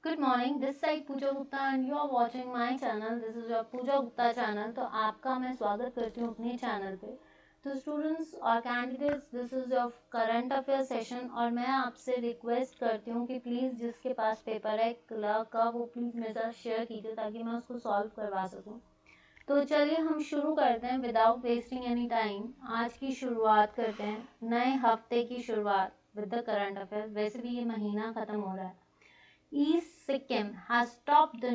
Good morning, this side Pooja Gupta and you are watching my channel. This is your Pooja Gupta channel. तो आपका मैं स्वागत करती हूँ अपने चैनल पे। तो स्टूडेंट्स और candidates, this is your current affair session और मैं आपसे रिक्वेस्ट करती हूँ कि प्लीज़ जिसके पास पेपर है क्लर्क का, वो प्लीज़ मेरे साथ शेयर कीजिए ताकि मैं उसको सॉल्व करवा सकूँ। तो चलिए हम शुरू करते हैं विदाउट वेस्टिंग एनी टाइम। आज की शुरुआत करते हैं, नए हफ्ते की शुरुआत विद द करंट अफेयर। वैसे भी ये महीना ख़त्म हो रहा है। East Sikkim has topped the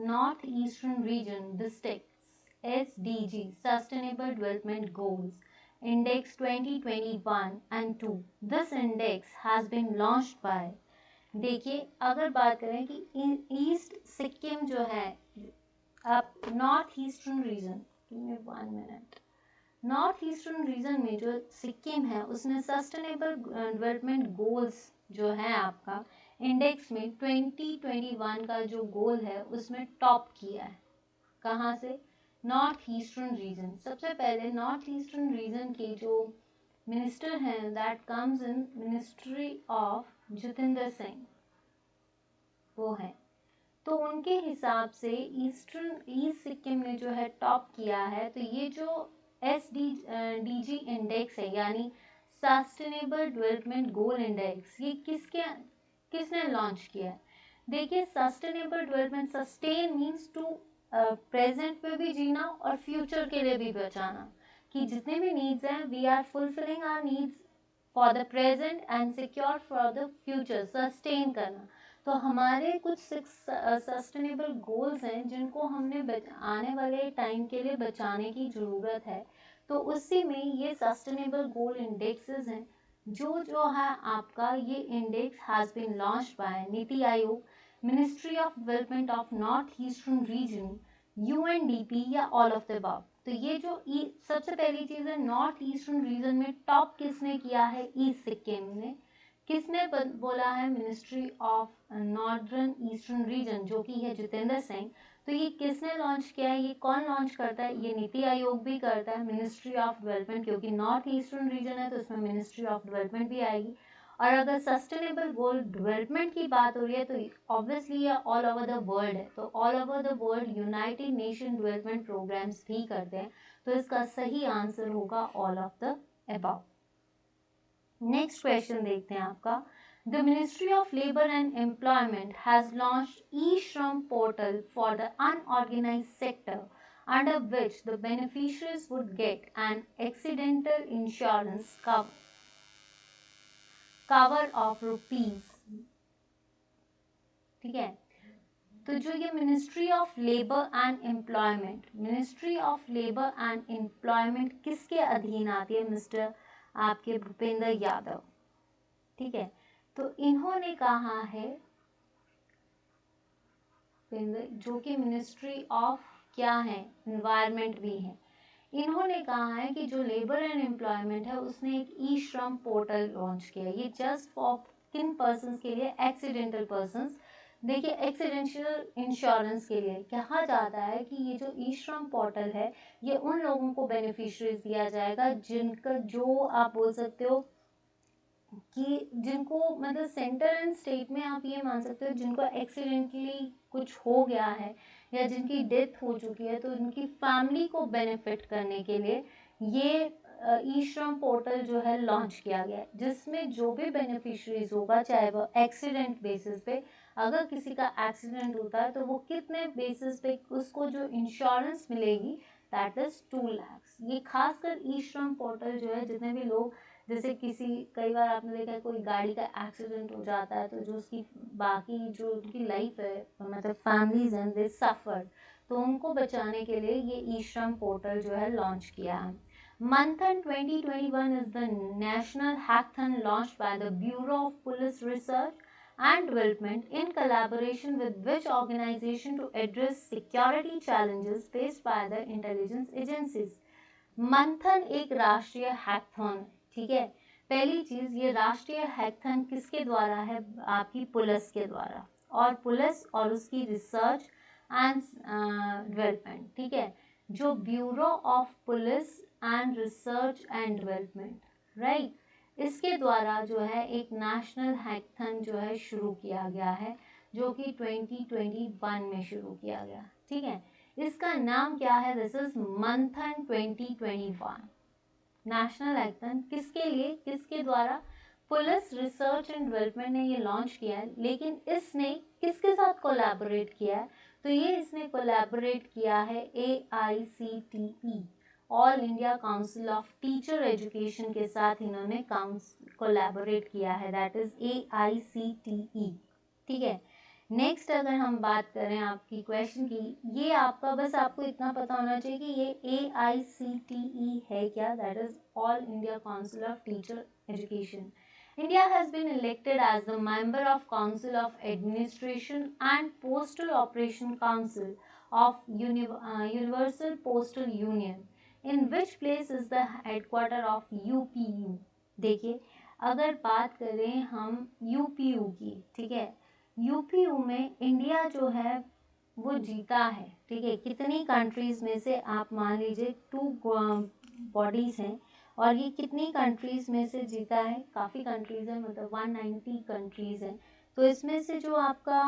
northeastern region districts SDG Sustainable Development Goals Index 2021 and 2. This index has been launched by, देखिए अगर बात करें कि ईस्ट सिक्किम जो है, अब north eastern reason, give me 1 minute, north eastern region में जो सिक्किम है उसने सस्टेनेबल डेवलपमेंट गोल्स जो है आपका इंडेक्स में 2021 का जो गोल है उसमें टॉप किया है। कहाँ से? North eastern reason. सबसे पहले नॉर्थ ईस्टर्न रीजन के जो मिनिस्टर हैं, that comes in ministry of Jitendra Singh, वो है। तो उनके हिसाब से ईस्ट सिक्किम ने जो है टॉप किया है। तो ये जो SDG इंडेक्स है, यानी सस्टेनेबल डेवलपमेंट गोल इंडेक्स, ये किसने लॉन्च किया है? देखिए sustainable development, sustain means to present में भी जीना और फ्यूचर के लिए भी बचाना, कि जितने भी नीड्स हैं we are fulfilling our needs for the present and secure for the future, sustain करना। तो हमारे कुछ 6 सस्टेनेबल गोल्स हैं जिनको हमने आने वाले टाइम के लिए बचाने की ज़रूरत है। तो उसी में ये सस्टेनेबल गोल इंडेक्सेस हैं। जो है आपका ये index has been launched by NITI Aayog, ministry of development of north eastern region, UNDP या ऑल ऑफ द अबव। तो ये जो सबसे पहली चीज़ है, नॉर्थ ईस्टर्न रीजन में टॉप किसने किया है? ईस्ट सिक्किम ने। किसने बोला है? Ministry of northern eastern region, जो कि है जितेंद्र सिंह। तो ये किसने लॉन्च किया है? ये कौन लॉन्च करता है? ये नीति आयोग भी करता है। मिनिस्ट्री ऑफ डेवलपमेंट, क्योंकि नॉर्थ ईस्टर्न रीजन है तो इसमें मिनिस्ट्री ऑफ डेवलपमेंट भी आएगी। और अगर सस्टेनेबल गोल डेवलपमेंट की बात हो रही है तो ऑब्वियसली ये ऑल ओवर द वर्ल्ड है। तो all over the world United Nation development programs भी करते हैं। तो इसका सही आंसर होगा all of the above. Next question देखते हैं आपका। The Ministry of Labour and Employment has launched e-Shram portal for the unorganized sector, under which the beneficiaries would get an accidental insurance cover of rupees, ठीक है। तो जो ये ministry of labour and employment, ministry of labour and employment किसके अधीन आती है? Mister आपके भूपेंद्र यादव, ठीक है। तो इन्होंने कहा है, जो कि मिनिस्ट्री ऑफ क्या है? एनवायरनमेंट भी है। इन्होंने कहा है कि जो लेबर एंड एम्प्लॉयमेंट है उसने एक ई श्रम पोर्टल लॉन्च किया। ये जस्ट फॉर किन पर्सन्स के लिए? Accidental persons. देखिए एक्सीडेंशियल इंश्योरेंस के लिए कहा जाता है कि ये जो ई श्रम पोर्टल है ये उन लोगों को बेनिफिशियरीज दिया जाएगा जिनका, जो आप बोल सकते हो कि जिनको मतलब सेंटर एंड स्टेट में आप ये मान सकते हो जिनको एक्सीडेंटली कुछ हो गया है या जिनकी डेथ हो चुकी है, तो उनकी फैमिली को बेनिफिट करने के लिए ये ई श्रम पोर्टल जो है लॉन्च किया गया है, जिसमें जो भी बेनिफिशरीज होगा, चाहे वो एक्सीडेंट बेसिस पे, अगर किसी का एक्सीडेंट होता है तो वो कितने बेसिस पे उसको जो इंश्योरेंस मिलेगी, दैट इज 2 लाख। ये खासकर ई श्रम पोर्टल जो है, जितने भी लोग, जैसे कई बार आपने देखा है कोई गाड़ी का एक्सीडेंट हो जाता है तो जो उसकी बाकी जो उनकी लाइफ है, मतलब फैमिलीज हैं, दे सफर, तो उनको बचाने के लिए ये ई श्रम पोर्टल जो है लॉन्च किया है। मंथन 2021 is the national hackathon launched by the Bureau of Police Research and Development in collaboration with which organization to address security challenges faced by the intelligence agencies. मंथन एक राष्ट्रीय हैकथॉन है, ठीक है। पहली चीज, ये राष्ट्रीय हैकथॉन किसके द्वारा है? आपकी पुलिस के द्वारा, और पुलिस और उसकी रिसर्च एंड डेवलपमेंट, ठीक है। जो bureau of police and research and development, right, इसके द्वारा जो है एक नेशनल हैकथॉन जो है शुरू किया गया है। जो कि 2021 में शुरू किया गया। ठीक है, इसका नाम क्या है? दिस इज मंथन 2021 नेशनल हैकेथॉन। किसके लिए, किसके द्वारा? पुलिस रिसर्च एंड डेवलपमेंट ने ये लॉन्च किया है, लेकिन इसने किसके साथ कोलैबोरेट किया है? तो ये इसने कोलैबोरेट किया है AICTE, all India council of teacher education के साथ इन्होंने कोलैबोरेट किया है, दैट इज AICTE। ठीक है, नेक्स्ट अगर हम बात करें आपकी क्वेश्चन की, ये आपका बस आपको इतना पता होना चाहिए कि ये AICTE है क्या, that is all India council of teacher education. India has been elected as the member of Council of Administration and Postal Operation Council of Universal Postal Union. In which place is the headquarter of UPU? देखिए, अगर बात करें हम UPU की, ठीक है, UPU में India जो है वो जीता है। ठीक है, कितनी कंट्रीज में से? आप मान लीजिए 2 बॉडीज हैं, और ये कितनी कंट्रीज में से जीता है? काफ़ी कंट्रीज है, मतलब 190 कंट्रीज हैं। तो इसमें से जो आपका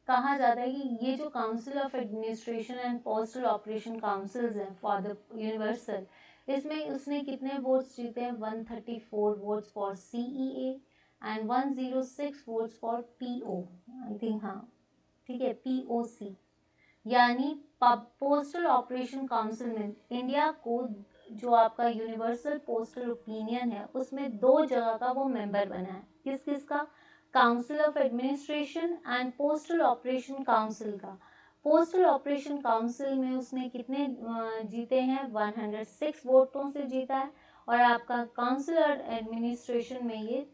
कहा जाता है कि ये जो council of administration and postal operation councils हैं फॉर द यूनिवर्सल, इसमें उसने कितने वोट्स जीते हैं? 134 votes for CEA and 106 votes for PO, I think, हाँ ठीक है, POC। यानी पोस्टल ऑपरेशन काउंसिल में इंडिया को जो आपका यूनिवर्सल पोस्टल ओपिनियन है उसमें 2 जगह का वो मेंबर बना है। किस किस का? Council of administration and postal operation council का। पोस्टल ऑपरेशन काउंसिल में उसने कितने जीते हैं? 106 वोटों से जीता है। और आपका काउंसिल ऑफ एडमिनिस्ट्रेशन में ये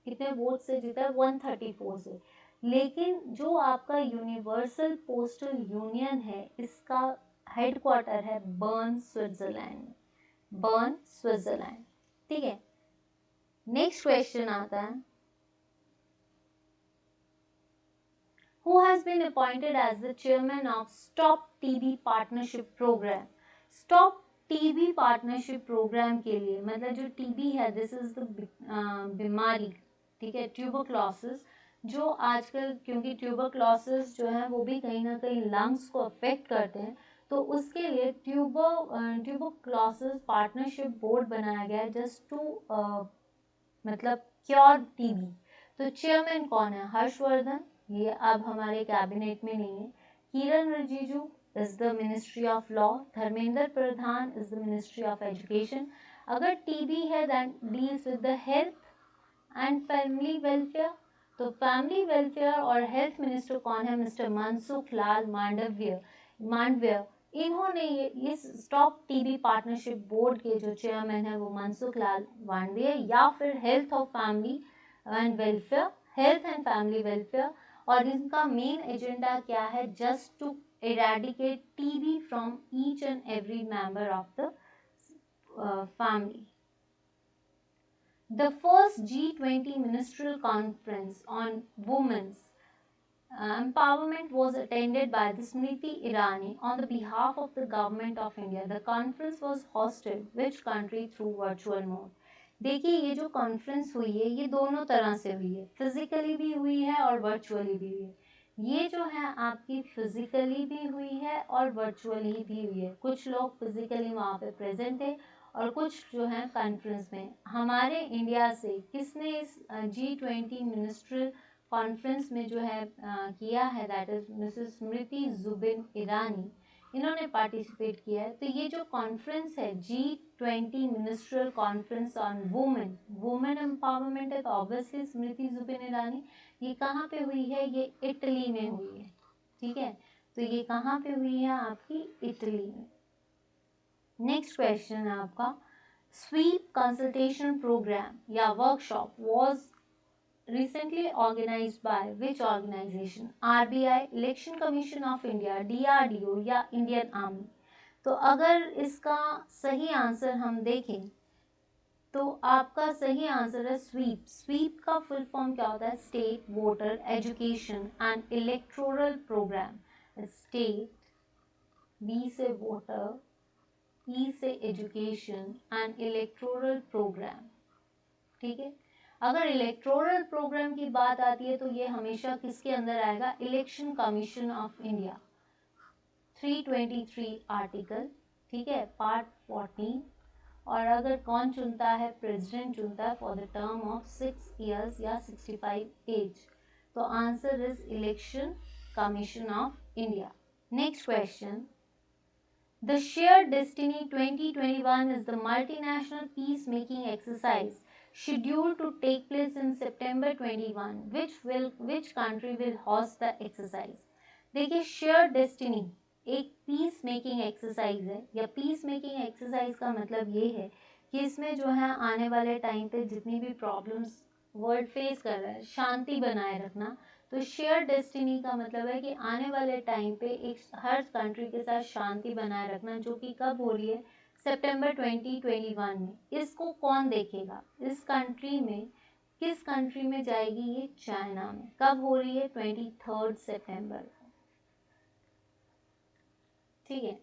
कितने वोट से जीता है? 134 से। लेकिन जो आपका यूनिवर्सल पोस्टल यूनियन है, इसका हेडक्वार्टर है बर्न, स्विट्जरलैंड। Burn, Switzerland. ठीक है, नेक्स्ट क्वेश्चन आता है, who has been appointed as the chairman of Stop TB Partnership Program? Stop TB Partnership Program के लिए, मतलब जो TB है, दिस इज द बीमारी, ठीक है, ट्यूबरक्लोसिस, जो आजकल, क्योंकि ट्यूबरक्लोसिस जो है वो भी कहीं ना कहीं लंग्स को अफेक्ट करते हैं, तो उसके लिए ट्यूबरक्लोसिस पार्टनरशिप बोर्ड बनाया गया है जस्ट टू मतलब क्योर TB। तो चेयरमैन कौन है? हर्षवर्धन, ये अब हमारे कैबिनेट में नहीं है। Kiren Rijiju is the ministry of law. Dharmendra Pradhan is the ministry of education. अगर TB है that deals with the health and family welfare, तो फैमिली वेलफेयर और हेल्थ मिनिस्टर कौन है? मिस्टर मनसुख लाल मांडविया। इन्होंने इस स्टॉप TB पार्टनरशिप बोर्ड के जो चेयरमैन है वो मनसुख लाल मांडविया, या फिर हेल्थ एंड फैमिली वेलफेयर। और इनका मेन एजेंडा क्या है? Just to eradicate TB from each and every member of the family. The first G20 Ministerial Conference on Women's Empowerment was attended by the Smriti Irani on the behalf of the Government of India. The conference was hosted which country through virtual mode? देखिए, ये जो conference हुई है ये दोनों तरह से हुई है, फिजिकली भी हुई है और वर्चुअली भी हुई है। ये जो है आपकी फिजिकली भी हुई है और वर्चुअली भी हुई है। कुछ लोग फिजिकली वहाँ पे प्रेजेंट थे और कुछ जो है कॉन्फ्रेंस में। हमारे इंडिया से किसने इस G20 मिनिस्ट्रियल कॉन्फ्रेंस में जो है किया है, that is Mrs Smriti Zubin Irani, इन्होंने पार्टिसिपेट किया है। तो ये जो कॉन्फ्रेंस है G20 ministerial conference on women empowerment है, तो ऑब्वियसली स्मृति जुबिन ईरानी। ये कहाँ पे हुई है? ये इटली में हुई है। ठीक है, तो ये कहाँ पे हुई है? आपकी इटली में। नेक्स्ट क्वेश्चन है आपका, स्वीप कंसल्टेशन प्रोग्राम या workshop was recently organized by which organization? RBI, Election Commission of India, DRDO या Indian Army? तो अगर इसका सही आंसर हम देखें तो आपका सही आंसर है स्वीप। स्वीप का फुल फॉर्म क्या होता है? State voter education and electoral program. State, B से वोटर, ई से एजुकेशन एंड इलेक्टोरल प्रोग्राम। ठीक है, अगर इलेक्टोरल प्रोग्राम की बात आती है तो ये हमेशा किसके अंदर आएगा, election commission of India, 323 article, ठीक है, पार्ट 14। और अगर कौन चुनता है, प्रेसिडेंट चुनता है for the term of 6 years या 65 एज। तो answer is election commission of India. Next question, The Shared Destiny 2021 is the multinational peacemaking exercise scheduled to take place in September 21. Which country will host the exercise? देखिए, share destiny एक piece making exercise है, या piece making exercise का मतलब ये है कि इसमें जो है आने वाले टाइम पे जितनी भी प्रॉब्लम्स वर्ल्ड फेस कर रहा है, शांति बनाए रखना। तो शेयर डेस्टिनी का मतलब है कि आने वाले टाइम पे एक हर कंट्री के साथ शांति बनाए रखना, जो कि कब हो रही है, सितंबर 2021 में। इसको कौन देखेगा, इस कंट्री में, किस कंट्री में जाएगी ये, चाइना में। कब हो रही है, 23 सितंबर, ठीक है।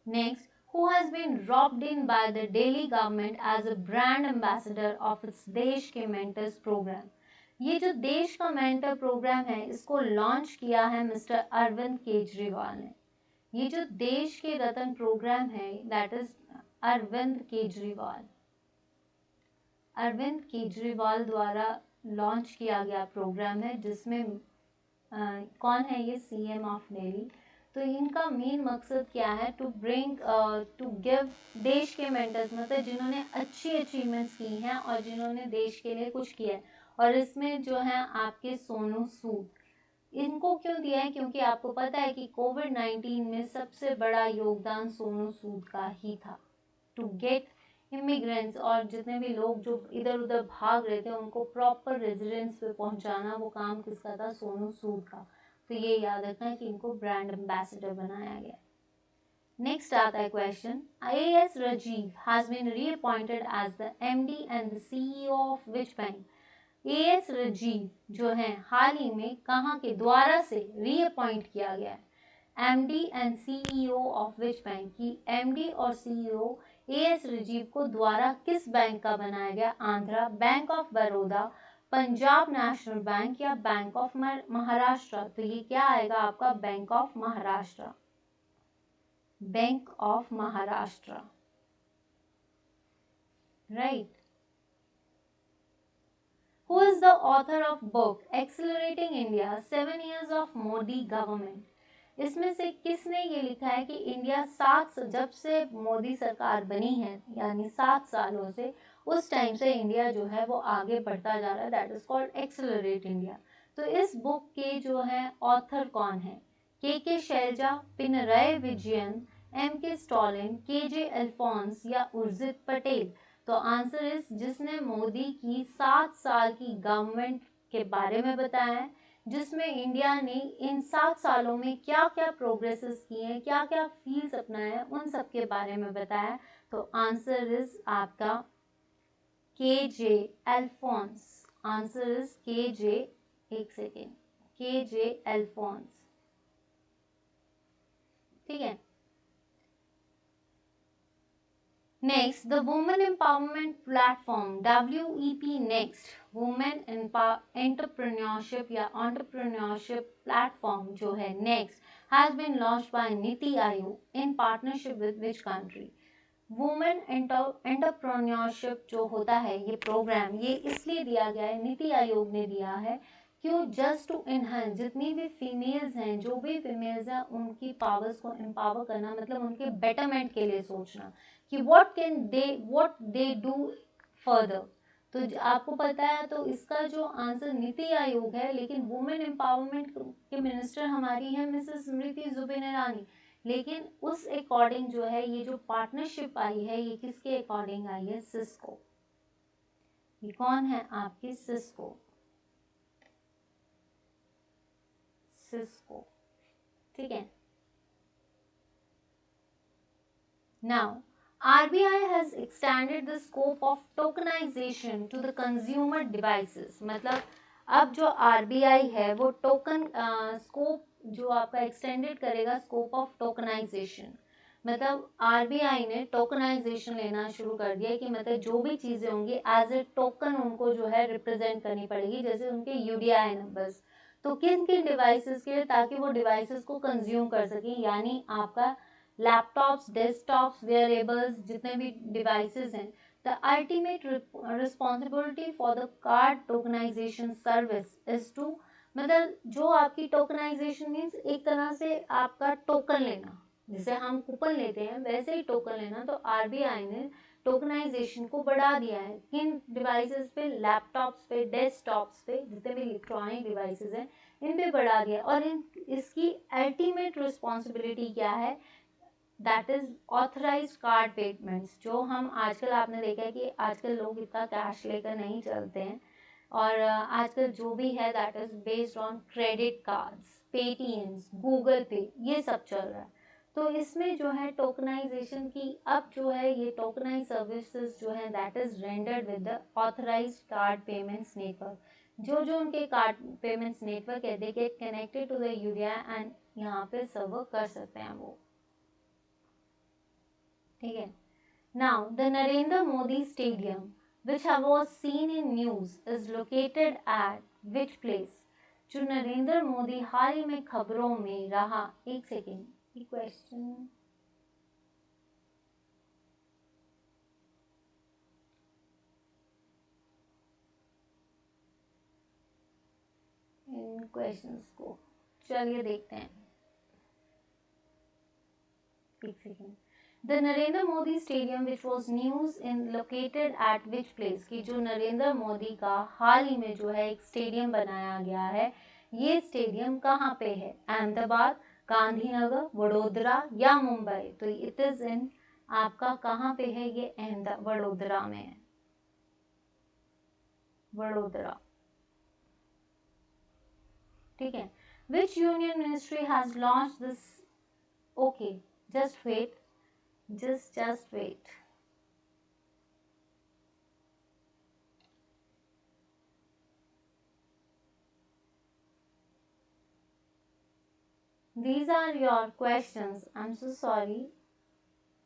Next, who has been roped in by the Delhi government as a brand ambassador of its देश के मेंटर्स प्रोग्राम। ये जो देश का मेंटर प्रोग्राम है, इसको लॉन्च किया है मिस्टर अरविंद केजरीवाल ने। ये जो देश के रत्न प्रोग्राम है, दैट इज अरविंद केजरीवाल, अरविंद केजरीवाल द्वारा लॉन्च किया गया प्रोग्राम है, जिसमें कौन है ये, सीएम ऑफ दिल्ली। तो इनका मेन मकसद क्या है, टू ब्रिंग टू गिव देश के मेंटर्स, मतलब जिन्होंने अच्छी अचीवमेंट्स की हैं और जिन्होंने देश के लिए कुछ किया है। और इसमें जो है आपके सोनू सूद, इनको क्यों दिया है, क्योंकि आपको पता है कि कोविड-19 में सबसे बड़ा योगदान सोनू सूद का ही था, टू गेट इमिग्रेंट्स और जितने भी लोग जो इधर उधर भाग रहे थे उनको प्रॉपर रेजिडेंस पे पहुंचाना, वो काम किसका था, सोनू सूद का। तो ये याद रखना है कि इनको ब्रांड एम्बेसडर बनाया गया। नेक्स्ट आता है question, IAS Rajiv has been reappointed as the MD and the CEO of which bank. AS Rajiv जो है हाल ही में कहाँ के द्वारा से रीअपॉइंट किया गया है, MD and CEO of which bank की MD और CEO AS राजीव को द्वारा किस बैंक का बनाया गया, Andhra, bank of Baroda, Punjab national bank या बैंक ऑफ महाराष्ट्र। तो ये क्या आएगा आपका, bank of Maharashtra, bank of Maharashtra, right. Who is the author of book Accelerating India 7 Years of Modi Government? इसमें से किसने ये लिखा है कि इंडिया जब से मोदी सरकार बनी है, यानी 7 सालों से, उस टाइम से इंडिया जो है वो आगे बढ़ता जा रहा है, that is called accelerate India. तो इस बुक के जो है ऑथर कौन है, K Shailaja, Pinarayi Vijayan, MK Stalin, KJ Alphons या उर्जित पटेल। तो आंसर इज, जिसने मोदी की 7 साल की गवर्नमेंट के बारे में बताया है, जिसमें इंडिया ने इन 7 सालों में क्या क्या प्रोग्रेसेस किए हैं, क्या क्या फील्ड्स अपनाए हैं, उन सब के बारे में बताया। तो आंसर इज आपका KJ Alphons, answer is KJ, एक सेकेंड, KJ अल्फोंस, ठीक है। Next, the Women Empowerment Platform WEP Next Women Entrepreneurship या Entrepreneurship Platform जो है Next has been launched by Niti Aayog in partnership with which country? Women entrepreneurship जो होता है ये प्रोग्राम, ये इसलिए दिया गया है, नीति आयोग ने दिया है, क्यों, जस्ट टू इनहांस, जितनी भी फीमेल्स हैं, जो भी फीमेल्स हैं, उनकी पावर्स को एम्पावर करना, मतलब उनके बेटरमेंट के लिए सोचना कि व्हाट दे डू फर्दर। तो आपको पता है, तो इसका जो आंसर नीति आयोग है, लेकिन वुमेन एम्पावरमेंट के मिनिस्टर हमारी है मिसेस स्मृति जुबिन ईरानी। लेकिन उस अकॉर्डिंग जो है ये जो पार्टनरशिप आई है, ये किसके अकॉर्डिंग आई है, सिस्को। ये कौन है आपकी, सिस्को, सिस्को, ठीक है। Now RBI has extended the scope of tokenization to the consumer devices। मतलब अब जो RBI है वो टोकन स्कोप जो आपका एक्सटेंडेड करेगा, स्कोप ऑफ टोकनाइजेशन, मतलब आरबीआई ने टोकनाइजेशन लेना शुरू कर दिया कि मतलब जो भी चीज़ें होंगी एज ए टोकन उनको जो है रिप्रेजेंट करनी पड़ेगी, जैसे उनके यूडीआई नंबर्स। तो किन किन डिवाइसेस के लिए, ताकि वो डिवाइसेस को कंज्यूम कर सकें, यानी आपका लैपटॉप्स, डेस्कटॉप्स, वेयरेबल्स, जितने भी डिवाइसेस हैं। The ultimate responsibility for the card tokenization service is to, मतलब जो आपकी टोकनाइजेशन मीन्स एक तरह से आपका टोकन लेना, जैसे हम कूपन लेते हैं वैसे ही टोकन लेना। तो आरबीआई ने टोकनाइजेशन को बढ़ा दिया है किन डिवाइसेस पे, लैपटॉप्स पे, डेस्कटॉप्स पे, जितने भी इलेक्ट्रॉनिक डिवाइसेस हैं इन पे बढ़ा दिया। और इसकी अल्टीमेट रिस्पॉन्सिबिलिटी क्या है, that is authorised card payments. जो हम आजकल, आपने देखा है कि आजकल लोग इतना कैश लेकर नहीं चलते हैं, और आजकल जो भी है that is based on credit cards, Paytm's, Google पे, ये सब चल रहा है। तो इसमें जो है टोकनाइजेशन की अब जो है ये टोकनाइज सर्विसेज जो है that is rendered with the authorized card payments network. जो जो उनके कार्ड पेमेंट्स नेटवर्क है they get connected to the UDI and यहाँ पे सर्व कर सकते हैं वो, ठीक है। Now the Narendra Modi stadium which was seen in news is located at which place? जो नरेंद्र मोदी हाल ही में खबरों में रहा, एक सेकेंड, ये क्वेश्चन इन क्वेश्चंस को चलिए देखते हैं, एक second. The Narendra Modi stadium which was news in located at which place, की जो नरेंद्र मोदी का हाल ही में जो है एक स्टेडियम बनाया गया है, ये स्टेडियम कहाँ पे है? अहमदाबाद, गांधीनगर, वडोदरा या मुंबई? तो इट इज इन, आपका कहाँ पे है ये? वडोदरा में है, वडोदरा, ठीक है। Which union ministry has launch this, okay just wait, just wait. These are your questions. I'm so sorry.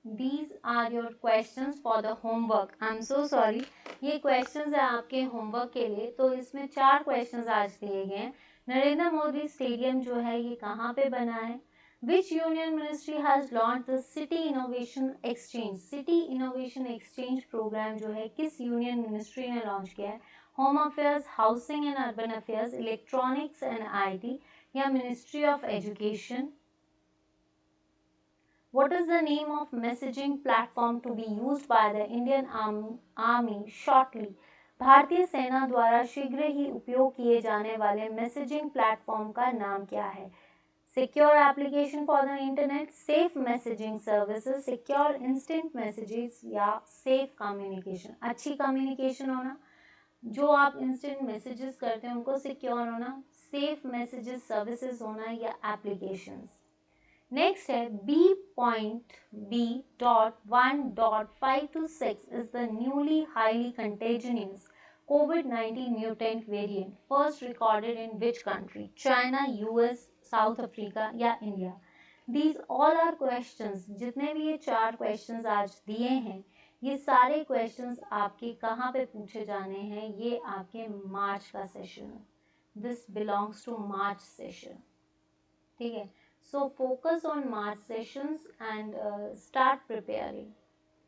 These are your questions for the homework. I'm so sorry. ये questions है आपके homework के लिए। तो इसमें 4 questions आज दिए गए हैं। नरेंद्र मोदी स्टेडियम जो है ये कहाँ पे बना है? Which union ministry has launched the City Innovation Exchange? City Innovation Exchange program जो है किस union ministry ने launch किया है? Home Affairs, Housing and Urban Affairs, Electronics and IT या Ministry of Education? What is the name of messaging platform to be used by the Indian Army shortly? भारतीय सेना द्वारा शीघ्र ही उपयोग किए जाने वाले मैसेजिंग प्लेटफॉर्म का नाम क्या है? Secure application for the internet, safe messaging services, secure instant messages या सेफ कम्युनिकेशन। अच्छी कम्युनिकेशन होना, जो आप इंस्टेंट मैसेजेस करते हैं उनको सिक्योर होना, सेफ मैसेजेस सर्विसेज होना या एप्लीकेशंस। नेक्स्ट है B.B.1.526 is the newly highly contagious COVID-19 mutant variant first recorded in which country? China, US, South Africa या India? These all are questions. जितने भी ये 4 questions आज दिए हैं, ये सारे questions आपके कहाँ पे पूछे जाने हैं? ये आपके मार्च का सेशन है. This belongs to March session. ठीक है. So focus on March sessions and start preparing.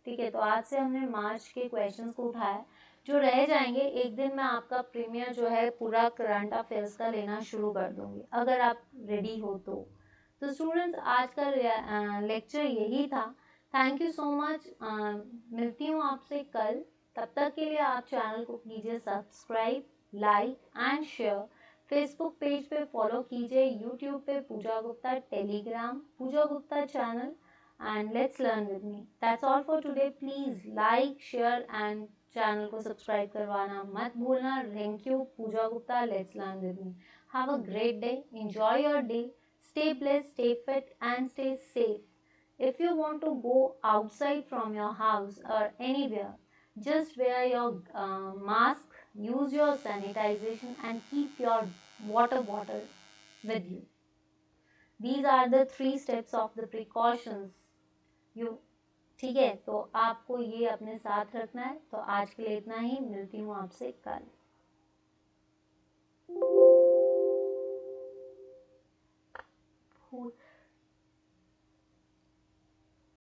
ठीक है, तो आज से हमने मार्च के क्वेश्चंस को उठाया, जो रह जाएंगे एक दिन मैं आपका प्रीमियर जो है पूरा करंट अफेयर्स का लेना शुरू कर दूंगी, अगर आप रेडी हो तो। स्टूडेंट्स आज का लेक्चर यही था। Thank you so much. मिलती हूँ आपसे कल, तब तक के लिए आप चैनल को कीजिए subscribe, like and share. Facebook page पे फॉलो कीजिए, यूट्यूब पे Pooja Gupta, Telegram Pooja Gupta channel, and let's learn with me. That's all for today. Please like, share and channel को सब्सक्राइब करवाना मत भूलना। Thank you, Pooja Gupta. Let's learn with me. Have a great day. Enjoy your day. Stay blessed, stay fit and stay safe. If you want to go outside from your house or anywhere, just wear your mask, use your sanitization and keep your water bottle with you. These are the 3 steps of the precautions you ठीक है, तो आपको ये अपने साथ रखना है। तो आज के लिए इतना ही, मिलती हूँ आपसे कल।